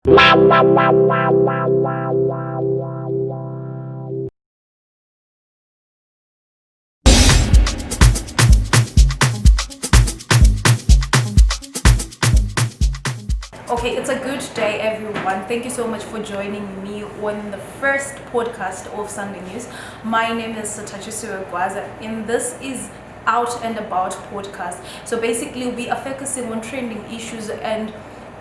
Okay, it's a good day, everyone. Thank you so much for joining me on the first podcast of Sunday News. My name is Stereotypes, and this is Out and About podcast. So basically, we are focusing on trending issues and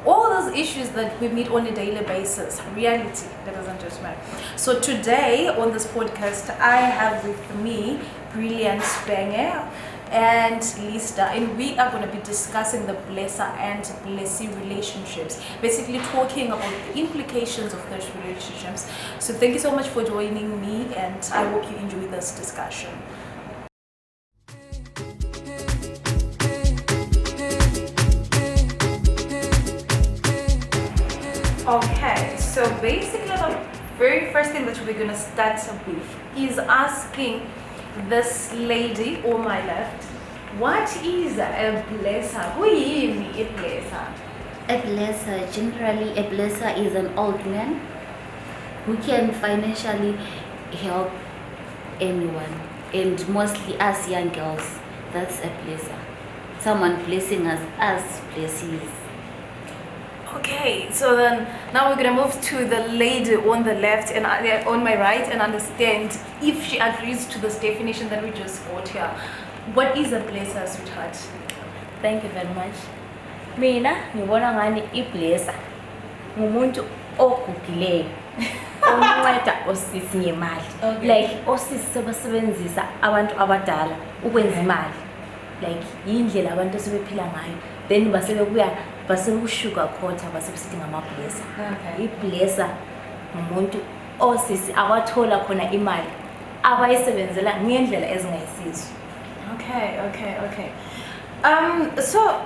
all those issues that we meet on a daily basis. Reality, ladies and gentlemen. So today on this podcast, I have with me Brilliant Spenge and Lista, and we are going to be discussing the blesser and blessee relationships, basically talking about the implications of those relationships. So thank you so much for joining me, and I hope you enjoy this discussion. Okay, so basically the very first thing that we're going to start with is asking this lady on my left, what is a blesser? Who is a blesser? A blesser, generally a blesser is an old man who can financially help anyone, and mostly us young girls. That's a blesser. Someone blessing us as blessees. Okay, so then now we're gonna move to the lady on the left and on my right and understand if she agrees to this definition that we just got here. What is a blesser, sweetheart? Thank you very much. Mina ngibona ngani iblesser ngumuntu ogugileyo onceda osisi ngemali. Like osisi sebasebenzisa abantu abadala ukwenza imali. Like indlela abantu sebephila ngayo. Then basebebuya basekushuka khotha basebesithi ngamablesser. Okay. Iblesser ngumuntu osisi awathola khona imali abayisebenzela ngendlela ezingayisizo. Okay. So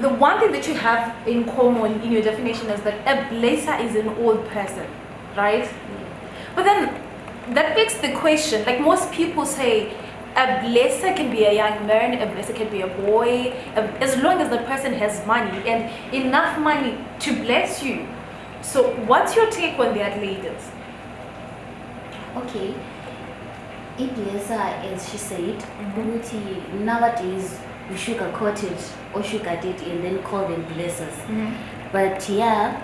the one thing that you have in common in your definition is that a blesser is an old person, right? But then that begs the question, like most people say, a blesser can be a young man, a blesser can be a boy, as long as the person has money and enough money to bless you. So what's your take on that, ladies? Okay. A blesser, as she said, nowadays we sugarcoat it or sugar it and then call them blessers. But yeah,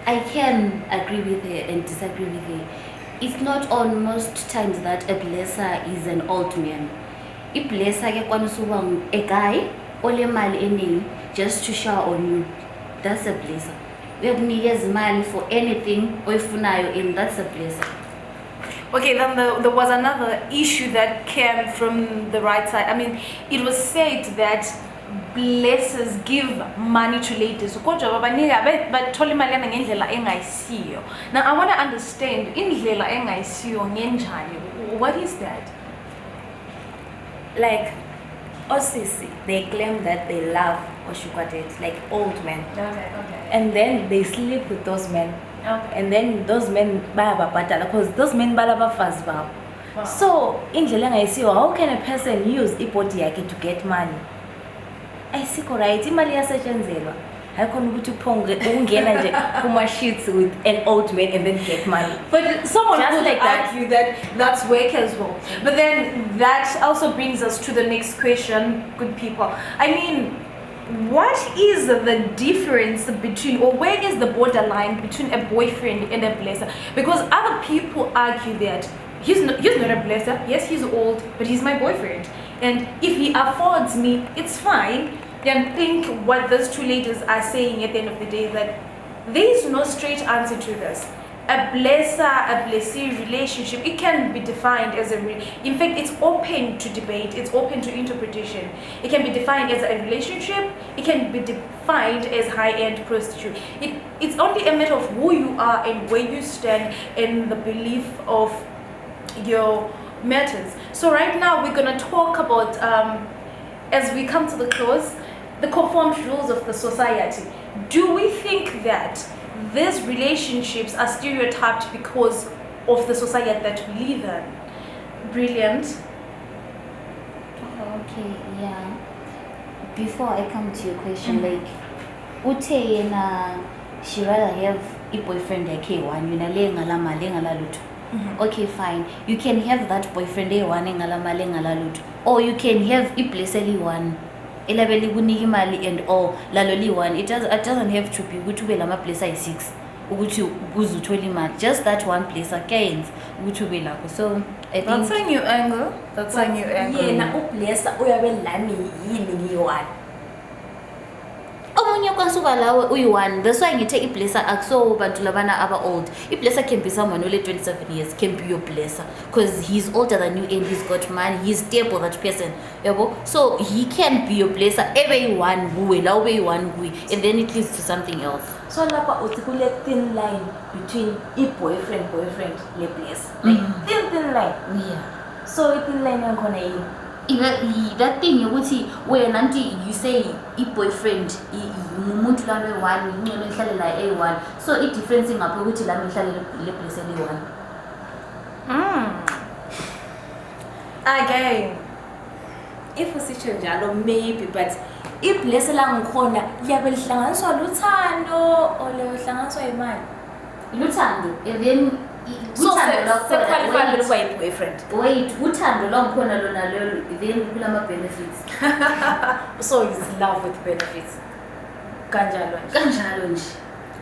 I can agree with her and disagree with her. It's not on most times that a blesser is an old man. A blesser ke a guy ole mali ening just to shower on you. That's a blesser. Uyakunikeza money for anything oyifunayo, and that's a blesser. Okay, then there was another issue that came from the right side. I mean, it was said that blessers give money to ladies. Now I want to understand what is that? Like osisi, they claim that they love or sugar dates, like old men. Okay. And then they sleep with those men. Okay. And then those men bayababhadala because those men balabafazi babo. Wow. So indlela engayisiyo, how can a person use ibody yakhe to get money? Ayisikho right, imali iyasetshenzelwa. Hayikhona ukuthi ungena nje kuma sheets with an old man and then get money. But someone Just would like that. argue that that's work as well. But then that also brings us to the next question, good people. I mean, what is the difference between, or where is the borderline between a boyfriend and a blesser? Because other people argue that he's not a blesser. Yes, he's old, but he's my boyfriend. And if he affords me, it's fine. Then think what those two ladies are saying at the end of the day, that there is no straight answer to this. A blesser, a blessee relationship, it can be defined as in fact, it's open to debate, it's open to interpretation. It can be defined as a relationship, it can be defined as high-end prostitute. It's only a matter of who you are and where you stand in the belief of your matters. So right now we're going to talk about, as we come to the close, the conformed rules of the society. Do we think that these relationships are stereotyped because of the society that we live in? Brilliant. Okay, yeah. Before I come to your question, like, ute yena she rather have a boyfriend K1, okay, fine. You can have that boyfriend A1 or you can have a placely one. And all laloli one. It doesn't have to be which way lama place I 6. Just that one place again, which will be like so. I think That's a new angle. That's a new angle. Yeah, na place uyabe lami yini one. omunye kwasuka lawe uyi-1. That's why ngithe iblesser akuso bantu labana aba-old. Iblesser can be someone only 27 years, can be your blesser because he's older than you and he's got money, he's stable, that person, yabo. So he can be your blesser ebe-1 kuwe la ube-1 kuwe, and then it leads to something else. So lapha uthi kule thin line between boyfriend le place, like thin line. Yeah. So thin line yakhona yini? That thing ukuthi wena nti you say i-boyfriend umuntu lami e-1 ingcono ihlale la e-1, so i-difference ingaphi ukuthi lami ihlale le place eli-1. Again, If usitsho njalo maybe, but ibless la ngikhona liyabe lihlanganiswa luthando or lihlanganiswa imali. Luthando, and then So qualify ukuba yi-boyfriend. wait, uthando lwakhona lona lelo, then kulama benefits. So it's love with benefits. Kanjalo nje. Kanjalo nje.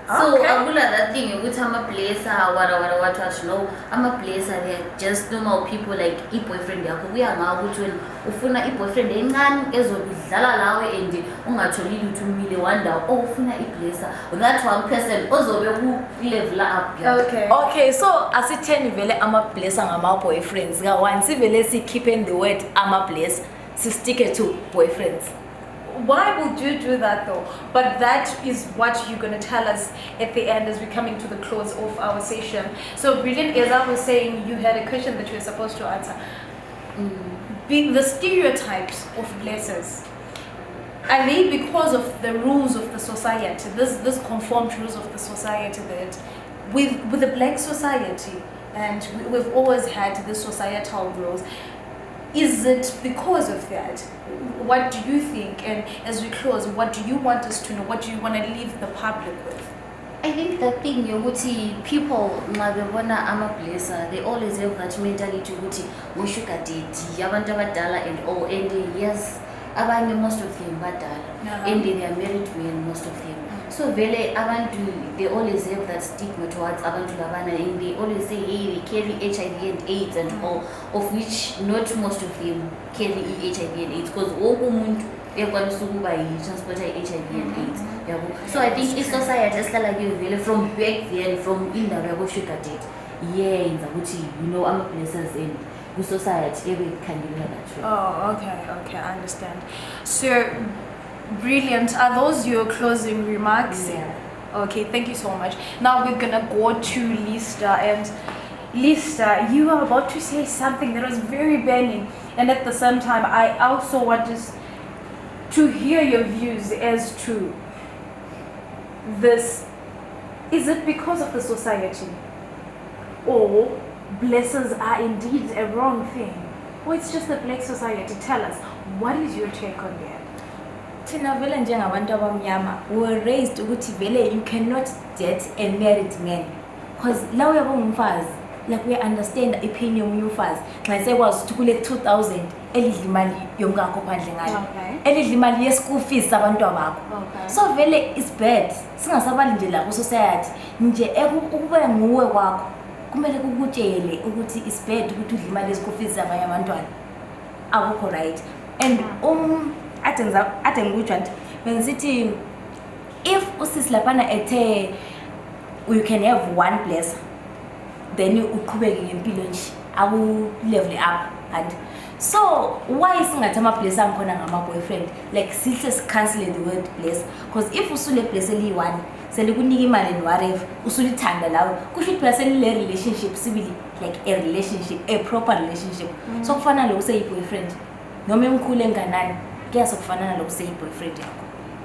So Okay. akula that thing ukuthi ama-blesser what no, ama-blesser they're just normal people like i-boyfriend yakho. Kuya ngawe ukuthi wena ufuna i-boyfriend encane ezokudlala lawe and ungatholi lutho umile one ndawo, or ufuna i-blesser that one person ozobe ku-level up yakho. okay. Okay, so asitheni vele ama-blesser ngama-boyfriends ka-1 sivele si-keeping the word ama-bless si-stick to boyfriends. Why would you do that though? But that is what you're going to tell us at the end as we're coming to the close of our session. So Brilliant, as I was saying, you had a question that you were supposed to answer. Being the stereotypes of blessers, are they because of the rules of the society, this conformed rules of the society that with the black society, and we've always had the societal rules? Is it because of that? What do you think? And as we close, what do you want us to know? What do you want to leave the public with? I think the thing yokuthi people mabebona ama-blesser, they always have that mentality ukuthi ngo-sugar daddy abantu abadala and all, and yes, abanye most of them badala and they are married men, most of them. So vele abantu, they always have that stigma towards abantu labana, and they always say hey, they carry HIV and AIDS and all, of which not most of them carry HIV and AIDS because wonke umuntu uyakwanisa ukuba yi-transporter i-HIV and AIDS, yabo. So I think i-society esihlala kuyo vele from back then, from indawo yabo-sugar daddy yenza ukuthi ama-blessers and ku-society ebekhangeleka that way. Oh, okay, I understand. So, Brilliant. Are those your closing remarks? Yeah. Okay, thank you so much. Now we're gonna go to Lista, and Lista, you are about to say something that was very burning, and at the same time, I also want to hear your views as to this. Is it because of the society, or blessers are indeed a wrong thing, or it's just the black society? Tell us, what is your take on that? Thina vele njengabantu abamnyama we were raised ukuthi vele you cannot date a married man because la uyabo ngumfazi, like we understand opinion yomunye umfazi xa sekwazi ukuthi kule 2000 elidla imali yomkakho phandle ngayo, elidla imali ye-school fees abantwana bakho. So vele it's bad singasabali nje la ku-society nje ukube nguwe kwakho kumele kukutshele ukuthi it's bad ukuthi udla imali ye-school fees zabanye abantwana, akukho right. And ade ngikutsho nje bengisithi if usisi laphana ethe you can have one blesser then uqhubeke ngempilo nje aku-level up, and so why singathi ama-blesser angikhona ngama-boyfriend, like sihle sicancele the word blesser because if usule blesser eli-1 selikunika imali and whatever usulithanda lawe kusho ukuthi phela selile relationship sibili, like a relationship, a proper relationship. So kufana lo useyi-boyfriend noma emkhulu enganani kuyase kufana nalo useyi-boyfriend yakho.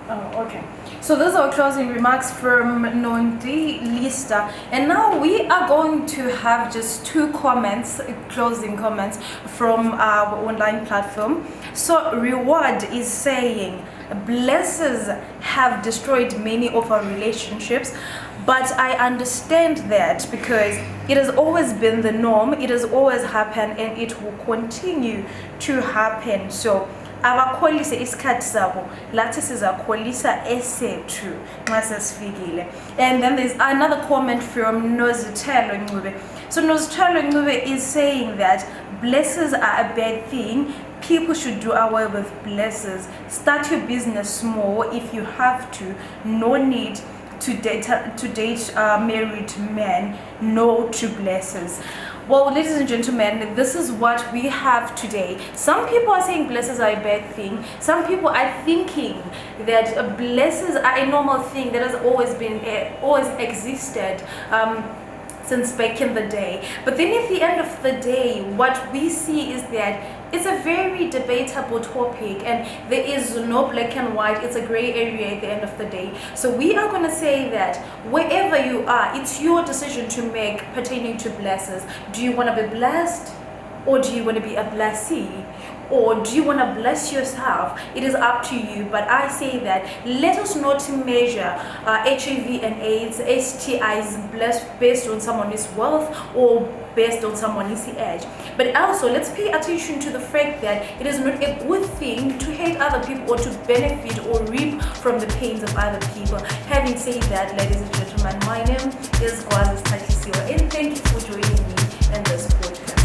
Oh, okay. So those are closing remarks from Nondi, Lista, and now we are going to have just two comments, closing comments from our online platform. So Reward is saying, blessings have destroyed many of our relationships, but I understand that because it has always been the norm, it has always happened, and it will continue to happen. So abakholise isikhathi sabo lathi sizakholisa esethu nxa sesifikile. And then there's another comment from Nozithelo Ncube. So Nozithelo Ncube is saying that blessings are a bad thing. People should do away with blessings. Start your business small if you have to. No need to date married men. No to blessings. Well, ladies and gentlemen, this is what we have today. Some people are saying blessings are a bad thing. Some people are thinking that blessings are a normal thing that has always been, always existed. Since back in the day. But then at the end of the day, what we see is that it's a very debatable topic and there is no black and white. It's a gray area at the end of the day. So we are going to say that wherever you are, it's your decision to make pertaining to blessings. Do you want to be blessed, or do you want to be a blessee? Or do you want to bless yourself? It is up to you. But I say that let us not measure HIV and AIDS, STIs based on someone's wealth or based on someone's age. But also let's pay attention to the fact that it is not a good thing to hate other people or to benefit or reap from the pains of other people. Having said that, ladies and gentlemen, my name is Gwazi Tatisiwa, and thank you for joining me in this podcast.